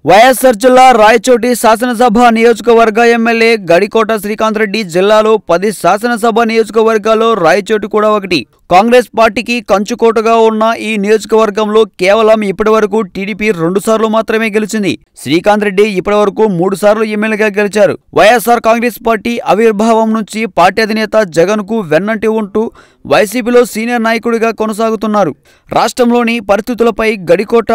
వైఎస్ఆర్ జిల్లా రాయచోటి శాసనసభ నియోజకవర్గ ఎమ్మెల్యే గడికోట శ్రీకాంత్ రెడ్డి జిల్లాలో 10 శాసనసభ నియోజకవర్గాల్లో రాయచోటి కూడా ఒకటి. కాంగ్రెస్ పార్టీకి కంచుకోటగా ఉన్న ఈ నియోజకవర్గంలో కేవలం ఇప్పటివరకు టీడీపీ 2 సార్లు మాత్రమే గెలిచింది. శ్రీకాంత్ రెడ్డి ఇప్పటివరకు 3 సార్లు ఎమ్మెల్యేగా గెలిచారు. వైఎస్ఆర్ కాంగ్రెస్ పార్టీ ఆవిర్భావం నుంచి పార్టీ అధినేత జగన్ కు వెన్నంటి ఉంటూ వైసీపీలో సీనియర్ నాయకుడిగా కొనసాగుతున్నారు. రాష్ట్రంలోని పరిస్థితులపై గడికోట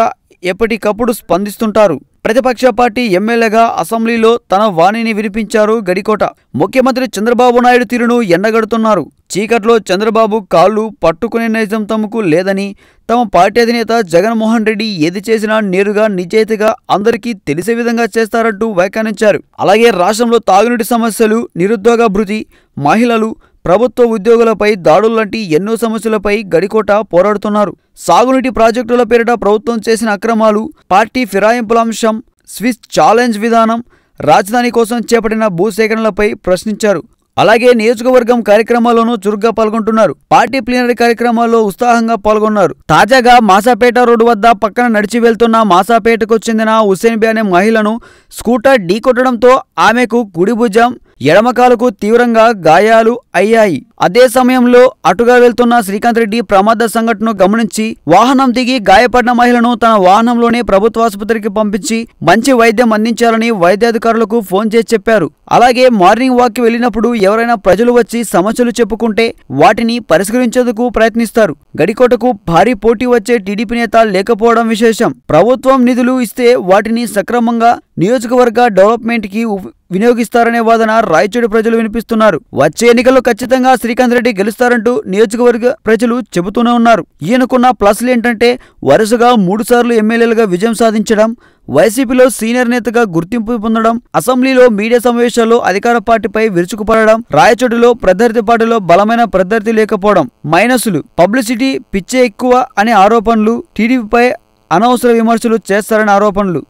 ఎప్పటికప్పుడు స్పందిస్తుంటారు. ప్రతిపక్ష పార్టీ ఎమ్మెల్యేగా అసెంబ్లీలో తన వాణిని వినిపించారు గడికోట. ముఖ్యమంత్రి చంద్రబాబు నాయుడు తీరును ఎండగడుతున్నారు. చీకట్లో చంద్రబాబు కాళ్లు పట్టుకునే నైజం తమకు లేదని, తమ పార్టీ అధినేత జగన్మోహన్ రెడ్డి ఏది చేసినా నేరుగా నిజాయితీగా అందరికీ తెలిసే విధంగా చేస్తారంటూ వ్యాఖ్యానించారు. అలాగే రాష్ట్రంలో తాగునీటి సమస్యలు, నిరుద్యోగ భృతి, మహిళలు, ప్రభుత్వ ఉద్యోగులపై దాడులు లాంటి ఎన్నో సమస్యలపై గడికోట పోరాడుతున్నారు. సాగునీటి ప్రాజెక్టుల పేరిట ప్రభుత్వం చేసిన అక్రమాలు, పార్టీ ఫిరాయింపుల అంశం, స్విస్ ఛాలెంజ్ విధానం, రాజధాని కోసం చేపట్టిన భూసేకరణలపై ప్రశ్నించారు. అలాగే నియోజకవర్గం కార్యక్రమాల్లోనూ చురుగ్గా పాల్గొంటున్నారు. పార్టీ ప్లీనరీ కార్యక్రమాల్లో ఉత్సాహంగా పాల్గొన్నారు. తాజాగా మాసాపేట రోడ్డు వద్ద పక్కన నడిచి వెళ్తున్న మాసాపేటకు చెందిన హుసేన్ బి అనే మహిళను స్కూటర్ ఢీకొట్టడంతో ఆమెకు కుడి భుజం, ఎడమకాలుకు తీవ్రంగా గాయాలు అయ్యాయి. అదే సమయంలో అటుగా వెళ్తున్న శ్రీకాంత్ రెడ్డి ప్రమాద సంఘటనను గమనించి వాహనం దిగి గాయపడిన మహిళను తన వాహనంలోనే ప్రభుత్వ ఆసుపత్రికి పంపించి మంచి వైద్యం అందించాలని వైద్యాధికారులకు ఫోన్ చేసి చెప్పారు. అలాగే మార్నింగ్ వాక్ కి వెళ్ళినప్పుడు ఎవరైనా ప్రజలు వచ్చి సమస్యలు చెప్పుకుంటే వాటిని పరిష్కరించేందుకు ప్రయత్నిస్తారు. గడికోటకు భారీ పోటీ వచ్చే టీడీపీ నేత లేకపోవడం విశేషం. ప్రభుత్వం నిధులు ఇస్తే వాటిని సక్రమంగా నియోజకవర్గ డెవలప్మెంట్ కి వినియోగిస్తారనే వాదన రాయచోటి ప్రజలు వినిపిస్తున్నారు. వచ్చే ఎన్నికల్లో ఖచ్చితంగా శ్రీకాంత్ రెడ్డి గెలుస్తారంటూ నియోజకవర్గ ప్రజలు చెబుతూనే ఉన్నారు. ఈయనకున్న ప్లస్లు ఏంటంటే వరుసగా 3 సార్లు ఎమ్మెల్యేలుగా విజయం సాధించడం, వైసీపీలో సీనియర్ నేతగా గుర్తింపు పొందడం, అసెంబ్లీలో మీడియా సమావేశాల్లో అధికార పార్టీపై విరుచుకుపడడం, రాయచోటిలో ప్రత్యర్థి పార్టీలో బలమైన ప్రత్యర్థి లేకపోవడం. మైనస్లు పబ్లిసిటీ, పిచ్చే ఎక్కువ అనే ఆరోపణలు, టీడీపీపై అనవసర విమర్శలు చేస్తారనే ఆరోపణలు.